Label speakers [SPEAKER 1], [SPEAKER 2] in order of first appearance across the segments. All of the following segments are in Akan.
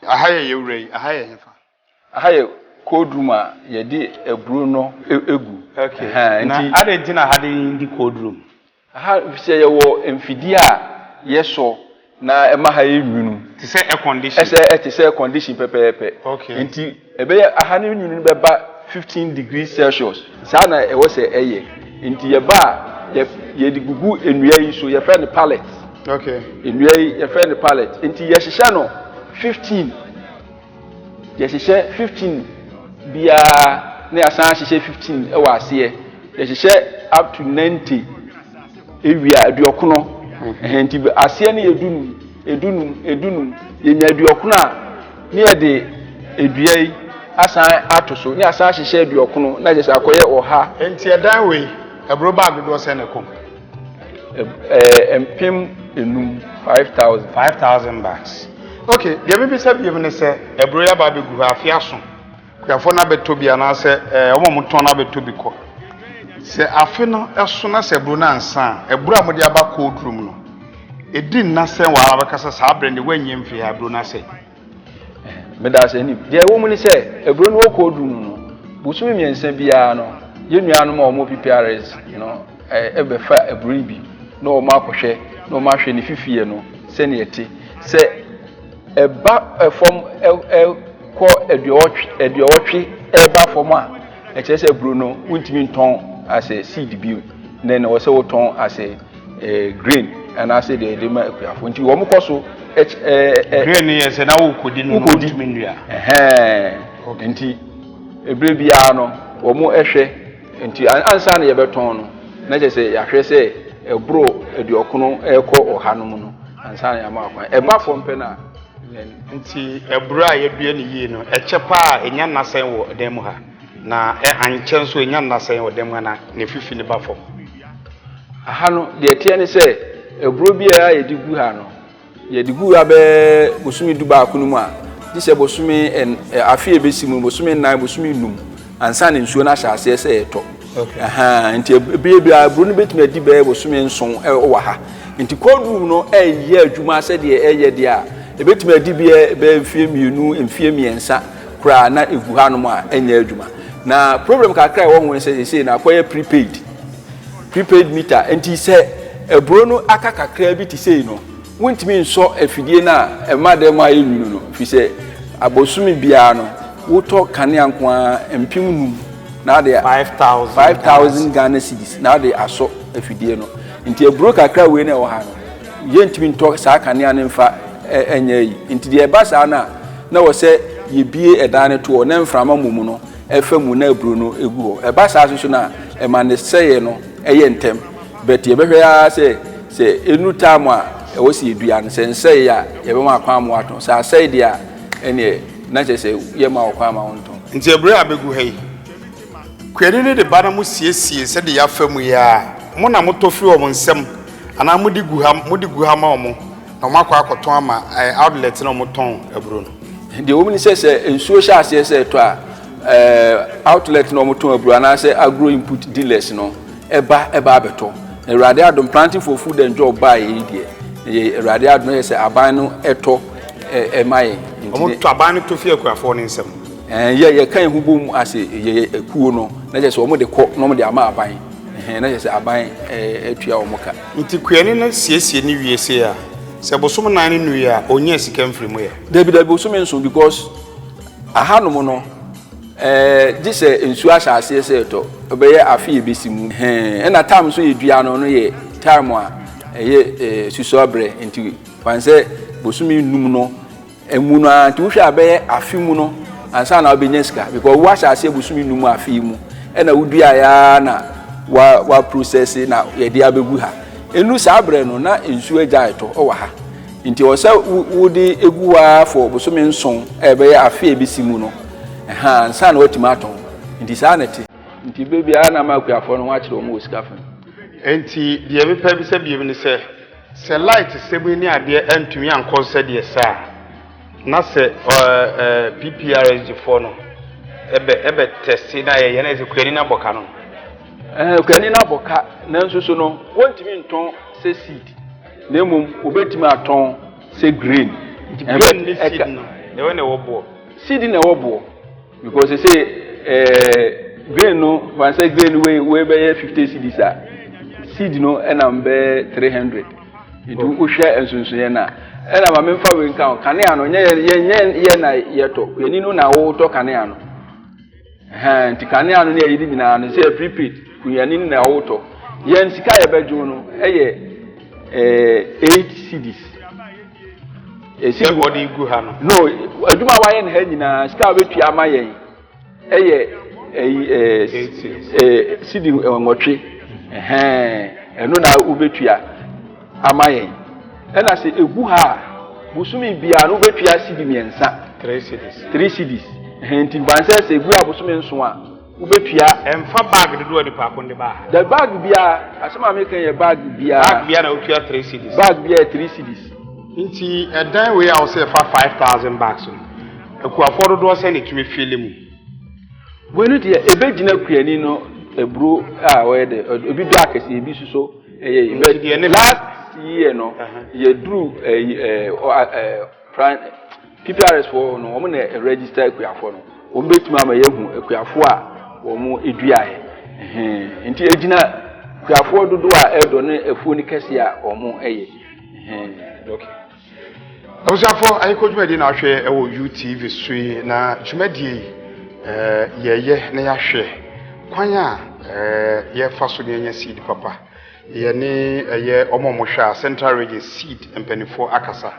[SPEAKER 1] Ahaye yewrei, ahaye hefa.
[SPEAKER 2] Ahaye cold room a yɛde eburo no egu.
[SPEAKER 1] Okay. Na ade nti na hade ndi cold room.
[SPEAKER 2] Aha sɛ yɛwɔ mfidie a yɛsɔ na ɛma ha yɛnwunu.
[SPEAKER 1] Te sɛ air condition.
[SPEAKER 2] Ɛte sɛ condition pɛpɛɛpɛ.
[SPEAKER 1] Okay.
[SPEAKER 2] Nti ɛbɛyɛ aha ne nwunu bɛba 15 degrees Celsius. Saa na ɛwɔ sɛ ɛyɛ. Nti yɛba yɛde gugu ennua yi so yɛfrɛ no pallet.
[SPEAKER 1] Okay.
[SPEAKER 2] Ennua yi yɛfrɛ no pallet. Nti yɛhyehyɛ no 15. Yɛhyehyɛ 15 biara na yɛsan hyehyɛ 15 ɛwɔ aseɛ. Yɛhyehyɛ up to 90 ewia aduokono. Nti aseɛ ne edunum yɛnya aduokono a ne yɛde edua yi asan ato so ne asan hyehyɛ aduokono na yɛsɛ akɔyɛ ɔha.
[SPEAKER 1] Nti ɛdan wei ebro bag dodo sɛ ne kom.
[SPEAKER 2] Empim enum 5,000
[SPEAKER 1] bags. Okay, the baby said you ne say ebro ya ba begu afi aso. Kuyafo na beto bi ana sɛ omo muton na beto bi kɔ. Sɛ afi no ɛso na sɛ ebro na ansa, ebro a mo de aba cold room no. Edi na sɛ wa abakasa sa brand wanyɛ mfi ebro na sɛ.
[SPEAKER 2] Me da sɛ ni. De wo mu ni sɛ ebro no cold room no. Busumi miensa biara no. Yenua no ma omo PPRS, ebe fa ebro bi. Na omo akɔhwɛ, na omo ahwɛ ne fifie no. Sɛ ne yɛte. Sɛ eba efom kɔ eduowotwe eba fom a ɛkyerɛ sɛ bro no wontimi ntɔn as a seed bi na na wɔsɛ wotɔn as a grain and as a de ma akuafo nti wɔn kɔ so
[SPEAKER 1] grain yɛ sɛ na wo kodi no wontimi ndua
[SPEAKER 2] nti ebre bia no wɔn ɛhwɛ nti ansa na yɛbɛtɔn no na kyerɛ sɛ yɛahwɛ sɛ ebro eduokono ɛkɔ ɔha no mu no ansa na yɛama akwan ɛba fom pɛ na
[SPEAKER 1] nti ebro a yedua ne yie no eche pa enya nasen wo dem ha na anche nso enya nasen wo dem na ne fifi ne ba fom
[SPEAKER 2] aha no de tie ne se ebro bia yedi gu ha no yedi gu ha be bosumi du ba akunu mu a di se bosumi afi ebesimu bosumi nan bosumi num ansa ne nsuo na hyase se eto aha nti bia ebro no betumi adi be bosumi nson wo ha nti cold room no eye adwuma se de eye de a ebetumi adi be mfie mienu mfie miensa kra na egu ha no a enya adwuma na problem kakra e wo ho se na akoye prepaid meter enti se ebro no aka kakra bi ti sei no wontimi nso afidie na emadem a yenunu no fi se abosumi bia no woto kane anko a empim num na de 5000 Ghana cedis na de aso afidie no enti ebro kakra we na wo ha no yentimi nto saa kane anfa enye yi nti de eba saa na wo se yebie edan ne to na mframa mumu no efa mu na ebro no egu ho eba saa so na e ma ne seye no eye ntem but yebehwe ya se enu time a e wo se edua no se nseye ya yebe ma akwan mo ato saa seye dia ene na che se ye ma akwan ma wonto
[SPEAKER 1] nti ebro abegu hei kwede ne de bana mu siesie se de ya fa mu ya mo na motofi wo mo nsem ana mo di gu ha ma wo mo na makwa akoton ama outlet na moton ebro no
[SPEAKER 2] de wo ni se ensuo sha ase se to a outlet na moton ebro ana se agro input dealers no eba abeto erade adom planting for food and job buy e die erade adom se aban no eto emai
[SPEAKER 1] moto aban no to fie akuafo ne nsem
[SPEAKER 2] ye kan hubom ase ye ekuo no na je se wo mo de kɔ no mo de ama aban na je se aban etua wo mo ka
[SPEAKER 1] nti kuani na siesie ni wie se a se bosom nan ne nu ya onye sika mfiri mu ya
[SPEAKER 2] David bosom nso because ahanom no this nsu asase se to obeye afi ebesimu na time so yedua no ye time a ye susobre nti wanse bosom num no emu no anti wo hwa abeye afi mu no ansa na obenya sika because wo asase bosom num afi mu na wodua ya na wa process na ye dia begu ha enu sabre no na nsu agya eto o wa ha nti wo se wodi eguwa for bosom nson ebeye afi ebesimu no ansa na watima aton nti saa nete nti bebi ana makuafo no wakyere o mo sika fan
[SPEAKER 1] enti de ebe pa bi se bi ni se light se bi ni ade antumi ankɔ se de saa na se PPRS for no ebe test na ye na ezekuani na boka no
[SPEAKER 2] kuani na boka na nso so no wontimi nton se seed na mum obetimi aton se grain
[SPEAKER 1] grain ni seed no The one obo.
[SPEAKER 2] Seed na obo because they say grain no one say grain we be 50 cedis a seed no and am be 300. It will share ensunsun na. And I'm a member of Canea no ye na yeto. We ni no na wo to Canea no. Ti Canea no ye di na no say prepaid. We ni na wo to. Yen sika ye bejo no 8 cedis.
[SPEAKER 1] Seed body gu ha no.
[SPEAKER 2] No, aduma wa ye na ha nyina sika betu ama yen. Cedi ngotwe. Eno na ubetua ama yen. And I say, a guha, Busumi be an ubetia cedi miensa,
[SPEAKER 1] 3 cedis.
[SPEAKER 2] 3 cedis. And in one says, a guha Busumi swan, ubetia,
[SPEAKER 1] and far bag the door the park on the bar.
[SPEAKER 2] The bag be as I'm making a bag be a
[SPEAKER 1] 3 cedis.
[SPEAKER 2] Bag be a 3 cedis.
[SPEAKER 1] Inti a day we I'll say for 5,000 bucks. A quafford was send it to me film.
[SPEAKER 2] When it a virgin pianino, a brew, where the big black is a bit so, last year no ye drew PPRS for no woman register equiafo no o betuma ma yehu equiafo a wo mu eduae nti egina equiafo dodo a edo ne efuo ni kese a wo mu eye
[SPEAKER 1] okay awusafo ayikodwumadi na ahwe e wo UTV sui na dwumadi yeye na yahwe kwan a ye fa so ne anya seed papa yene omomohwa Central Region Seed empanifo akasa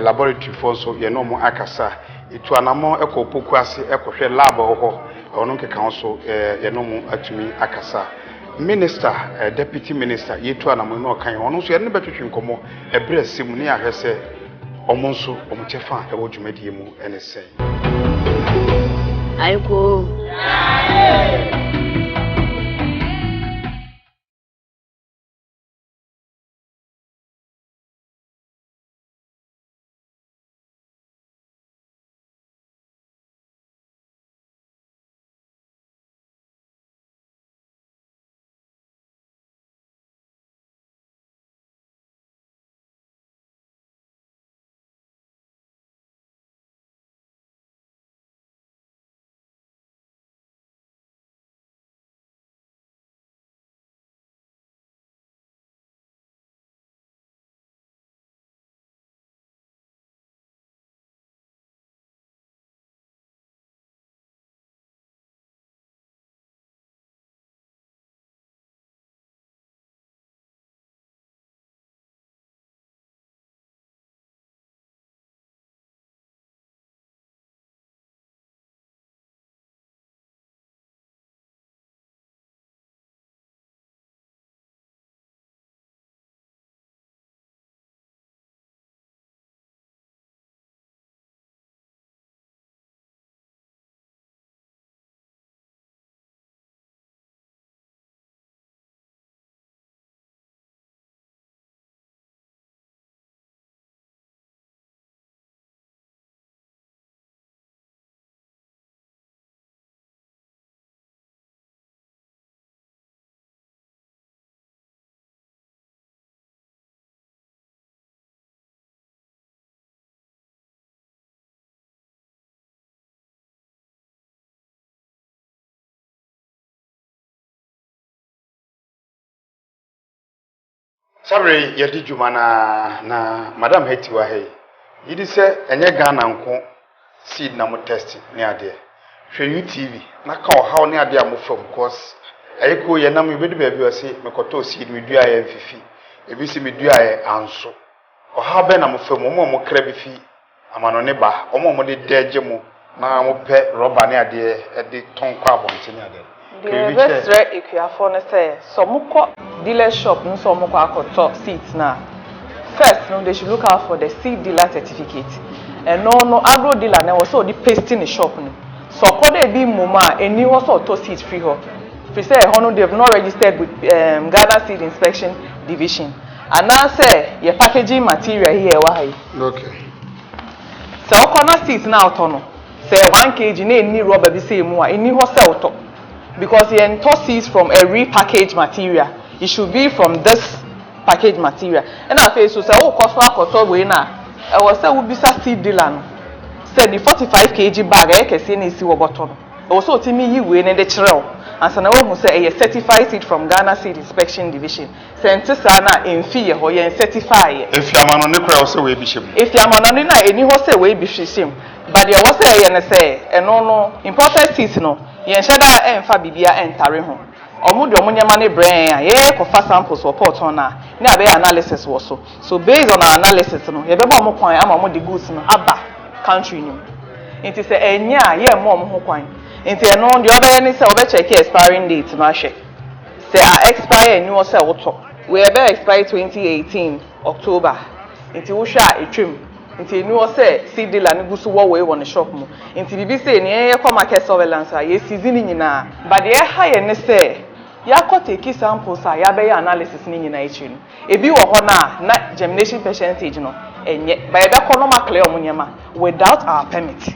[SPEAKER 1] laboratory for so ye no mo akasa itu anamo ekopoku ase ekohwe lab ho ono nkeka so ye no mo atumi akasa minister deputy minister yetu anamo no kan ono so ye ne betwetwe nkomo ebre sim ne ahwese omo nso omochefa e wodwumadie mu ene sei
[SPEAKER 3] aiko
[SPEAKER 1] Sabre yedi juma na madam heti wa hey yidi se enye Ghana nko seed na mo test ni ade hwe UTV na ka o haw ni ade amofam because ayiko ye na mo bedu ba bi o se mekoto seed me dua ye mfifi ebi se me dua ye anso o haw be na mo fam mo kra bi fi amano ne ba mo de deje mo na mo pe rubber ni ade e ton kwa abonte ni ade
[SPEAKER 4] the best rate equiafo ne say so moko dealer shop nso moko akoto seeds na first no they should look out for the seed dealer certificate and no agro dealer na was so the pasting the shop no so according to the moma eni was so to seed free ho free say hono they have not registered with Ghana Seed Inspection Division and now say your packaging material here wa hi
[SPEAKER 1] okay
[SPEAKER 4] so okona seeds na otono say 1 kg na eni rubber bi say mu a eni ho sell to because you enter seeds from a repackaged material. It should be from this packaged material. And I say so say oh cost we na I was say we be seed dealer no. said the 45 kg bag I can see in isi bottom. Also to me you win in the trail. And so now who say a certified seed from Ghana Seed Inspection Division. Sent sana in fee or yen certify.
[SPEAKER 1] If you are on the crowd, say we be shim.
[SPEAKER 4] If you are on any horse way be shim. But there was a yen say and no important seeds no. Yen shada and fabibia and tarry home. Omude omunyama ne brain ye ko fa samples report on na na be analysis wo so based on our analysis no ye be ba mo kwan ama mo the goods no aba country ni nti se enya ye mo ho kwan nti eno the other ni se obe check expiring date no ahwe se a expire ni wo se wo to we be expire 2018 October nti wo hwa etwem nti ni wo se seed dealer ni gusu wo we won shop mu nti bibi se ni ye ko market surveillance a ye season nyina but ye ha ye ne se ya ko take samples a ya be ya analysis ni nyina echi no ebi wo ho na germination percentage no enye ba ebe ko no ma clear omunyema without our permit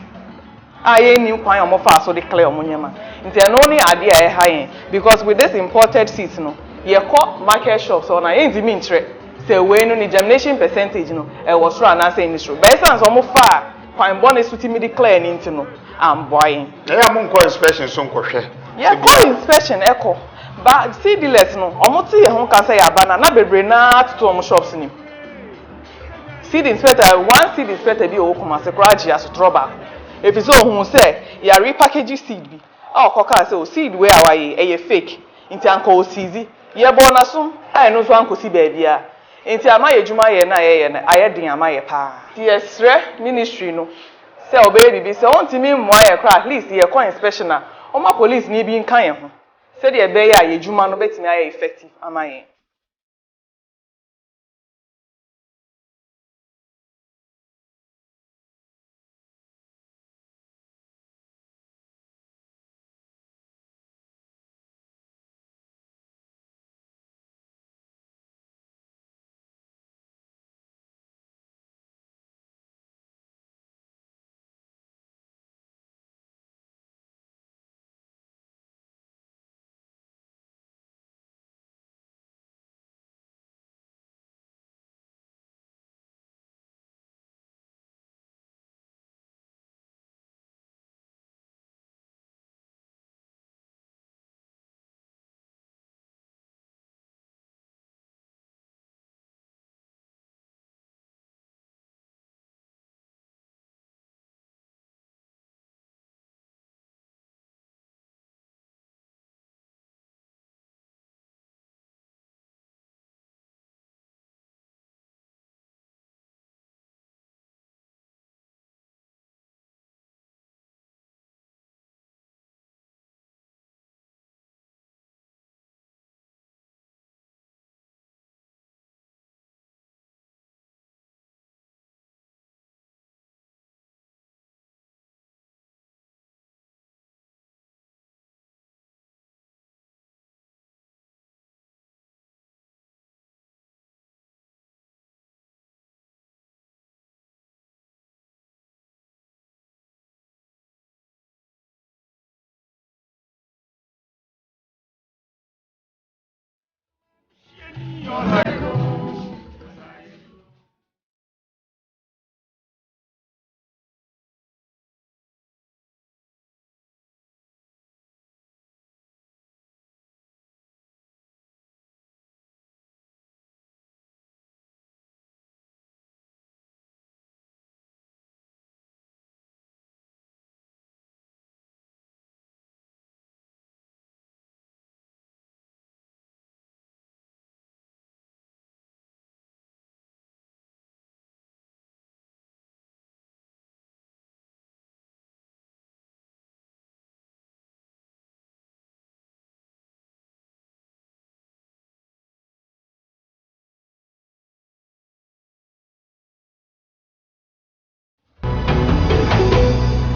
[SPEAKER 4] aye ni kwan omo fa so de clear omunyema nti eno ni ade a ha yen because with this imported seeds no ye ko market shops so na ye ndi mi ntre say we no ni germination percentage no e was sure na say ni sure ba sense omo fa kwan bonus to me declare ni nti no am boy
[SPEAKER 1] ya mo nko inspection so nko hwe
[SPEAKER 4] ye ko inspection echo but see dealers no omo ti ye ho ka say abana na bebre na to omo shops ni seed inspector one seed inspector bi o kuma se kraji as trouble if so hu say ya repackage seed bi a okoka say o seed we awaye e fake nti anko o sizi ye bo na so ai no so anko si ba bia nti ama ye juma ye na ye na aye den ama ye pa yesre ministry no say obey bibi say on ti mi mo aye kra at least ye ko inspection na o ma police ni bi nkan ye ho say de be ya ye juma no betimi aye effective ama ye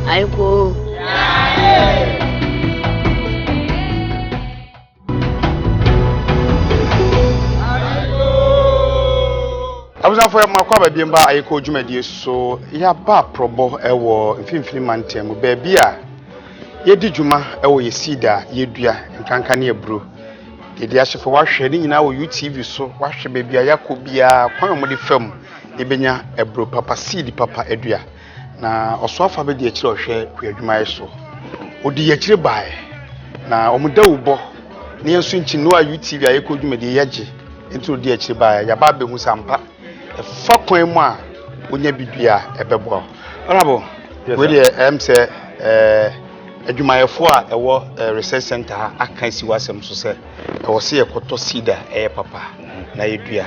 [SPEAKER 3] Aiko.
[SPEAKER 1] abuza fo makwa ba biem ba ayiko dwumadie so ya ba probo ewo mfimfini mantem ba bia yedi dwuma ewo yesida yedua nkanka ne ebro yedi ahyefo wahwe ni nyina wo UTV so wahwe ba bia yakobia kwan mo de fam ebenya ebro papa seed papa edua na osoafa be de akire ohwe kwadwuma so odi akire bae na omuda ubo ne yensu nchi no a UTV ayekodwuma de yagye enti odi akire bae ya ba be hu sampa fa kwan mu a onya bidua ebebo honorable we dey say adwumayefo a ewo research center aka si wasem so se ewo se yekoto sida papa na yedua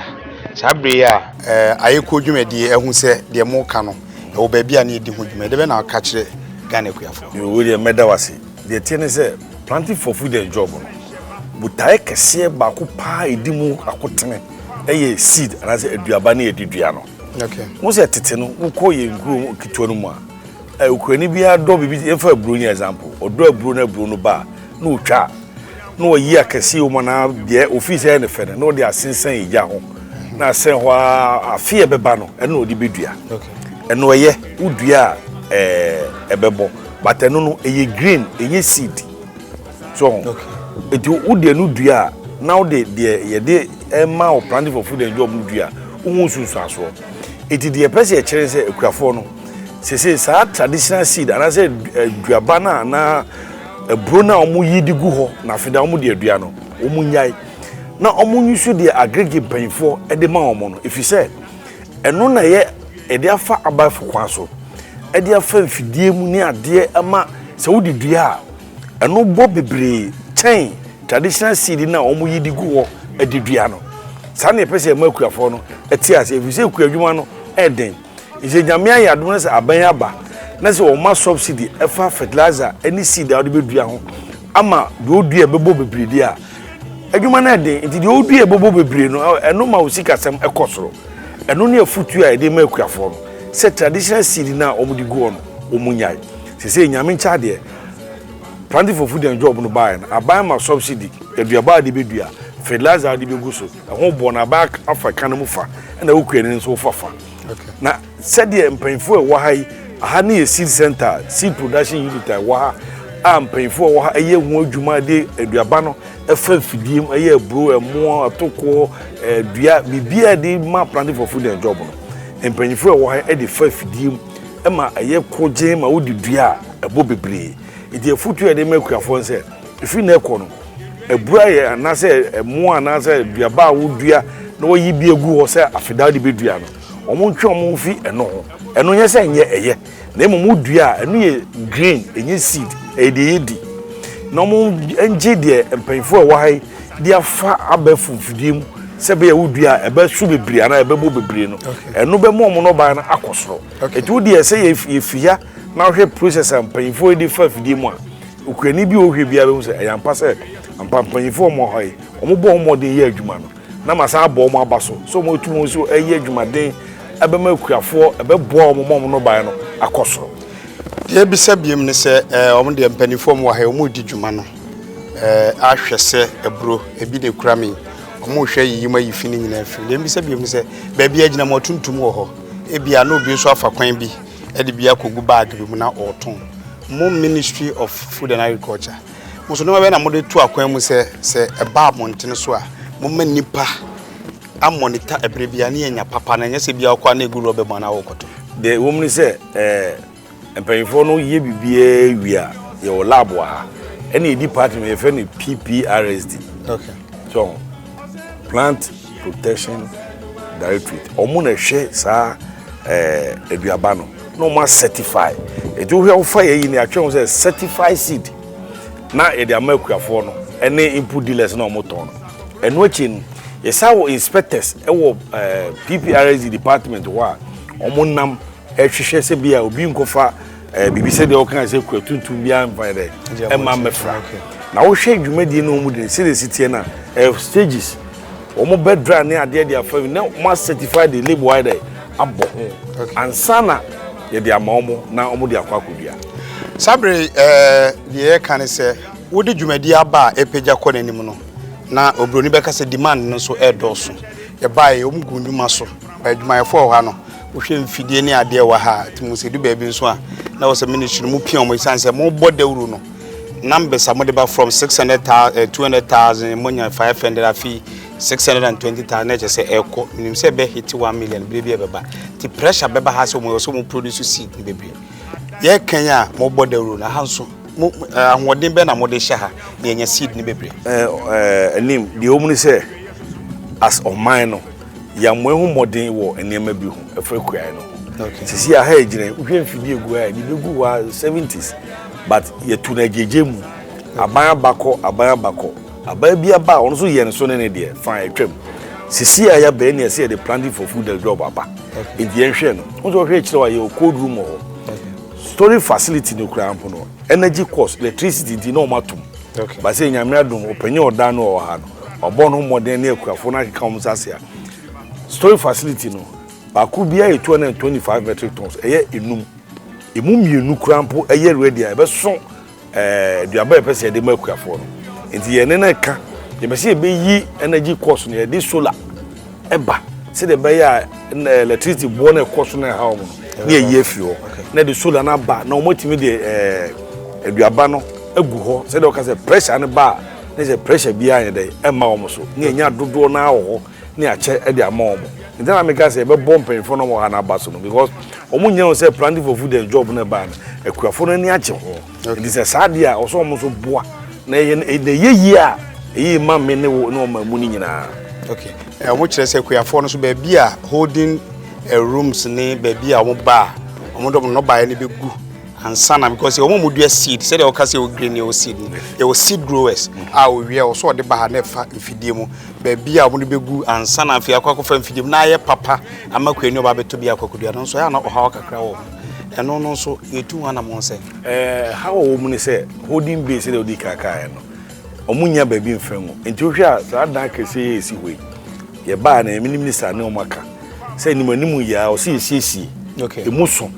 [SPEAKER 1] sabre ya ayekodwuma de ehu se de mo ka no ewo ba bia na edi ho dwuma de be na aka kire Ghana kuyafo
[SPEAKER 3] we dey medawase de tiene se planting for food and job no butai kese ba ko pa edimu akotene eye seed ana se aduaba na edidua no
[SPEAKER 1] okay
[SPEAKER 3] mo se tete no wo ye nguru kitwa no mu a ukrani bia do bibi efa aburo ni example odo aburo no ba na otwa na oyi akese o mana de office ne fe na odi asensan ija ho na sen ho afie beba no ene odi bedua
[SPEAKER 1] okay
[SPEAKER 3] ene oye udua ebebo but eno no eye green eye seed so
[SPEAKER 1] okay
[SPEAKER 3] eti udi no dua now de ye de ma o planting for food and job no dua ohun sunsu aso eti de pese e kire se ekurafo no se sa traditional seed ana se duaba na ebro na omu yidigu ho na fida omu de dua no omu nyai na omu nyusu de agrege panfo e de ma omu no if you say eno na ye e de afa abafo kwaso e de afa mfidie mu ni ade ama se wodi dua eno bo bebre chain traditional seed na omu yidigu ho e de dua no sa na pese ma kurafo no eti ase if you say kuradwuma no eden ise nyamia ya adom na se aban aba na se o ma subsidy efa fertilizer any seed a de bedua ho ama de odua bebo bebre dia adwuma na eden nti de odua bebo bebre no eno ma osika sem ekosoro eno ne afutu a de ma kurafo no se traditional seed na omudi go no omunyai se nyame ncha de planting for food and job no buy na aban ma subsidy aduaba de bedua fertilizer de beguso ho bo na back africa no mufa na wokuani nso fafa
[SPEAKER 1] okay
[SPEAKER 3] na said the mpanfo e wa hai aha ne seed center seed production unit wa ha mpanfo wa ha eye hu adwuma de aduaba no efa fidiem eye bro emo atoko dua bibia de ma planting for food and job no mpanfo wa ha e de fa fidiem e ma eye koje ma wodi dua ebo bebre e de futu e de makuafo nse ifi na ekọ no ebura ye anase emo anase duaba wodua na woyi bi egu ho se afida de bedua no omo ntwe omo fi eno nye se nye eye na emu dua eno ye green enye seed edi na omo enje de mpanfo e wa hai de afa abafu fidiem se be ye wodua ebe su bebre ana ebe bo bebre no eno be mo omo no ba na akosoro eti wodi ye se ye fia na hwe process mpanfo edi fa fidiem a ukrani bi ohwe bia be se ayampa se mpanfo mo hai omo bo omo de ye adwuma no na masa abo mo abaso so mo tumo so eye adwumaden abema kuafo ebeboa omom no ban no akoso
[SPEAKER 1] de bisa biem ne se omo de mpanifo mo ha omo di dwuma no ahwese ebro ebi de kurami omo hwe yiyima yifini nyina afi de bisa biem ne se ba bia gina mo tuntum wo ho ebia na obi so afa kwan bi e de bia kogu bag bi mu na oton mo Ministry of Food and Agriculture mo so no be na mo de tu akwan mu se eba montene so a mo manipa a monitor ebrebia na enya papa na nyese bia kwa na eguru obe mana wokoto
[SPEAKER 3] de womni se empayfo no ye bibia wia ye lab wa any department ye fe ni PPRSD
[SPEAKER 1] okay
[SPEAKER 3] so Plant Protection Directorate omo na hwe sa eduaba no ma certify e do hwe ofa ye ni atwe se certified seed na e de amakuafo no ene input dealers na omo ton eno achi yes our inspectors ewo PPRSD department wa omonam ehwehwe se bia obi nkofa bibise de okan se kwatuntum bia mfire ma mefra na wo hwe dwumadi no mu de se sitie na stages omo bedra ne ade de afa na ma certified the label wide abo ansana ye de amaomo na omo de akwakodua
[SPEAKER 1] sabre de kan se wo de dwumadi aba epeja kɔ nanim no na obroni beka se demand no so edoso ye bae omgu ndwuma so ba dwumayefo ha no wo hwe mfidie ne ade wa ha timu se du ba bi nso a na wo se ministry mu pia mo sanse mo bodawuru no numbers amode ba from 600,000 200,000 monya 500 afi 620,000 na say eko minim say be hit 1 million bebre beba the pressure beba ha say mo produce seed bebre ye kan ya mo bodaru na hanso ahwoden be na mo de hye ha na enya seed ni bebre
[SPEAKER 3] anim the omni say as of mine ya mo ehu modern wo enema bi hu afrekua no okay sisi a ha ejire uhwe mfidie gu ha ni begu wa 70s but ye tuna gegemu abaya bako abaya bia ba ono so ye nso ne de fine twem sisi a ya be ne say the planting for food the job aba in the enhwe no onzo hwe kire wa ye cold room ho storage facility no kra ampo no energy cost electricity di no matum okay ba say nyame adom opanyi oda no o ha no obo no modern ne akuafo na keka omsase a storage facility no ba ku bia 225 metric tons eye enum emu mienu kra ampo eye ready a be so duaba e pese de makuafo no enti ye ne na ka ye be say be yi energy cost no ye de solar eba se de be ya electricity bo na cost no ha omo ne ye fio na de solar na ba na omotimi de duaba no agu ho se de o ka se pressure ne ba ne se pressure bia ye de ema omo so ne nya dodo na ho ne a che e de ama omo enti na me ka se be bomb pen no mo ha na ba so no because omo nya o se planting for food and job na ba na akuafo no ni ache ho enti se saade a o so omo so boa na ye ye a yi ma me ne wo no ma mu ni nyina
[SPEAKER 1] okay omo kire se akuafo no so ba bia holding rooms ni ba bia omo ba omo do no ba ye ne begu ansana because omo modua seed say de o ka se o green o seed e o seed growers a o wie o so de ba ha na fa mfidie mu ba bia omo begu ansana afia akwakofa mfidie mu na ye papa amakwani o ba beto bia akwakodua no so ya na o ha kakra wo eno no so yetu wana mo se
[SPEAKER 3] how o mu ni say holding base de odi kaka no omunya ba bi mfan mu enti ohwe a sa dan kese esi hoi ye ba na eminim ni sa ne o maka say ni manimu ya o si esi
[SPEAKER 1] okay
[SPEAKER 3] emuso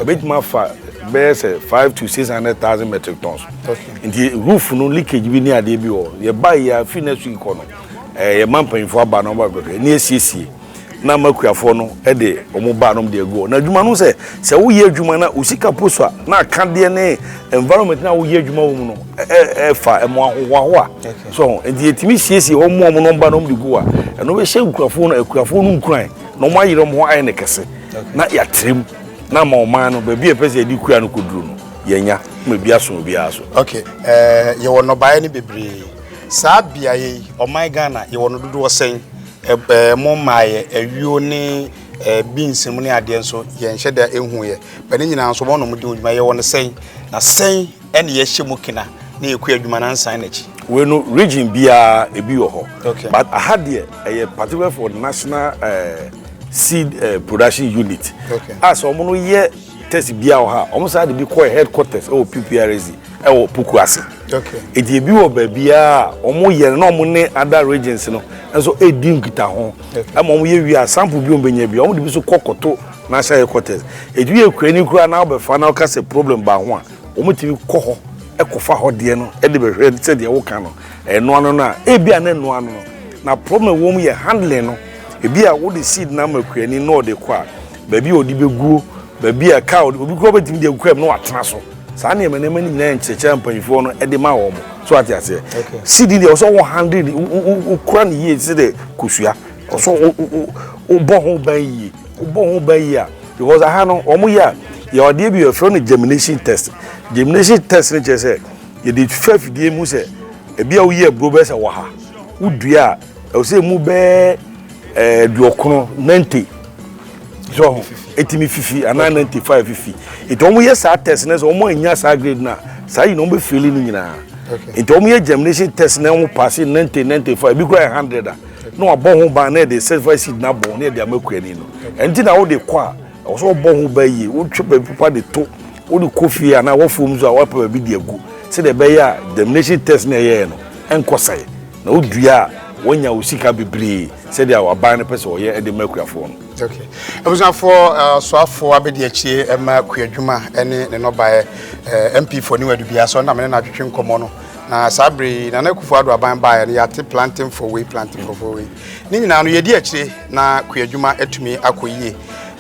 [SPEAKER 3] ebetuma fa base 5 to 600,000 metric tons
[SPEAKER 1] okay
[SPEAKER 3] enti roof no leakage bi ni ade bi o ye ba ya fi next week no ye mampanfo aba no ba bebe ni esi na makuafo no de omo ba no de go na adwuma no se wo ye adwuma na usika poso na aka de ne environment na wo ye adwuma wo mu no fa emo ahoho a so enti etimi siesie wo mo no ba no de go a no be hye akuafo no nkuran no mo ayire mo aye ne kese na ya trem na ma o man no ba bi e pese di kura no koduru no yenya ma bia so bia so
[SPEAKER 1] okay ye wo no bae ne bebre sa bia ye o my Ghana ye wo no dodo sen mo maaye awio ne beans mu ne ade nso ye nhye da ehu ye ba ne nyina nso mo no mo de odwuma ye wo ne sen na sen ene ye hye mu kina na ye ku adwuma na nsan na chi
[SPEAKER 3] we no region bia ebi wo ho
[SPEAKER 1] okay
[SPEAKER 3] but I had there a particular for national seed production unit
[SPEAKER 1] okay
[SPEAKER 3] as omo no ye test bia wo ha omo sa de bi call headquarters o PPRZ wo Pukuase
[SPEAKER 1] okay
[SPEAKER 3] edi ebi wo ba bia omo ye na omo ne other regions no enso edi nkita ho ama omo ye wi sample bi ombenya bia omo de bi so kokoto national headquarters edi ye kwani kura na obefa na ka se problem ba ho a omo ti ko ho ekofa ho de no e de be hwe se de wo kan no eno ano na e bia na eno ano na problem wo mu ye handling no e bia wo de seed na makwani no de kwa ba bia odi beguo ba bia ka obi ko betim de kwam no atena so sa na emene mani nyina ncheche mpanfo no e de ma wo mo so ati ase seed de so 100 ukura ne ye se de kusua so o bo ho ban yi a because aha no omo ya ya ode bi e from germination test ne che se ye de fafidie mu se e bia wo ye bro be se wo ha udua e se mu be duokono 90 so etimi fifi ana 95 fifi ito omo ye sa test ne so omo anya sa grade na sa yi no be feel ni nyina ito omo ye germination test na omo pass 90 95 bi ko 100 a no abo ho ba na de certified seed na bo na de amakuani no enti na wo de kwa o so bo ho ba yi wo twa pa de to wo de kofi ana wo fom so a wo pa bi de agu se de be ya germination test na ye no enkosai na wo dua wonya usika bebre se de aban ne pese oye de makuafo no
[SPEAKER 1] okay abusa for so afo abedi achie ema kuadwuma ene ne no bae MP for ni wadu bia so na me na twetwe nkomo no na sabre na na kufu ado aban bae ya te planting for way ni nyina no yedi achie na kuadwuma atumi akoyie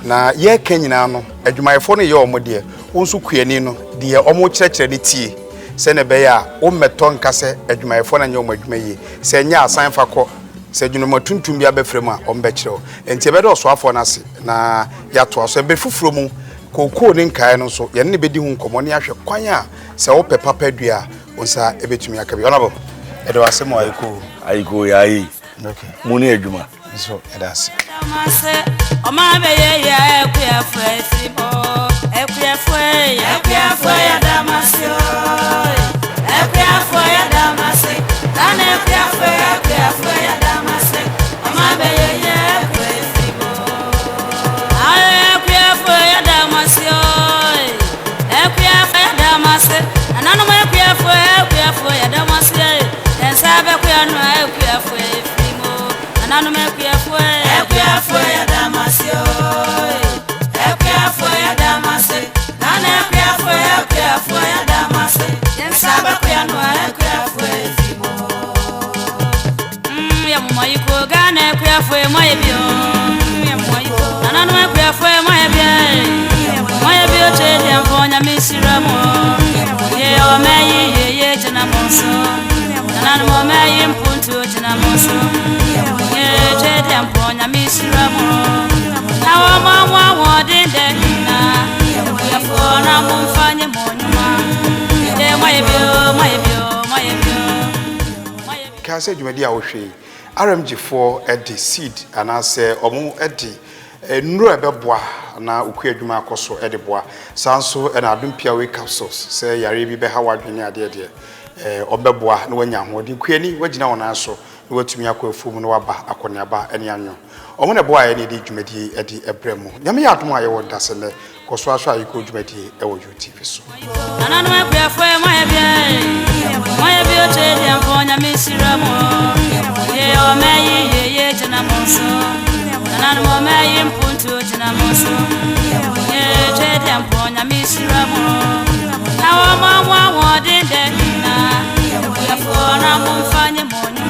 [SPEAKER 1] na ye ka nyina no adwumayefo no ye omode wonso kuani no de omo kyerɛkyerɛ ne tie se ne be ya o meto nkase adwumayefo na nye omo adwuma yie se nya asan fa kɔ se dwuno tuntum bia be frem a ombe kire enti ebe do so afo na se na ya to so be fufuro mu kokoo ne nkae no so ye ne bedi hu nkomo ne ahwe kwan a se wo pepa padua onsa ebetumi aka bi onabo e do asem
[SPEAKER 3] ayiko yayi
[SPEAKER 1] okay
[SPEAKER 3] muni adwuma
[SPEAKER 1] so edas
[SPEAKER 5] Oma be ye ya ekuafo sibo ekuafo ya damasio ekuafo ya damasi dane ekuafo ya damasi Oma be ye ya ekuafo ekuafo ya damasio ekuafo ya damasi anano ma ekuafo ya damasi ensabe kuanu ekuafo efimo anano ma ekuafo ya damasio ekuafo ya damasi nane ekuafo ya damasi ensabe kuanu ekuafo efimo ya mumayiko gane ekuafo moyebio ya mumayiko anano ekuafo moyebio chede mfonya misiramo ye omeyi ye jena monso anano momeyi mpuntu jena monso ye chede mfonya misiramo na wamwa wodinde na ekuafo na mumfanye monyuma de moyebio
[SPEAKER 1] ka se dwumadi a wo hwe RMG4 edi seed anase omo edi nuro ebeboa na ukwu adwuma akoso edi boa sanso na adumpia we capsules se yare bi be hawa dwene ade ade obeboa na wanya hodi kuani wagina wona so na watumi akwafu mu na waba akoniaba ene anyo omo na boa ye ne di dwumadi edi ebremu nyame ya atom aye wo dasele koso aso ayiko dwumadi e wo YouTube so
[SPEAKER 5] ananu ekuafo moyebio chede mfonya misiramo ye omeyi ye jena monso ananu momeyi mpuntu jena monso ye chede mfonya misiramo na wamwa wodinde na ekuafo na mumfanye monyo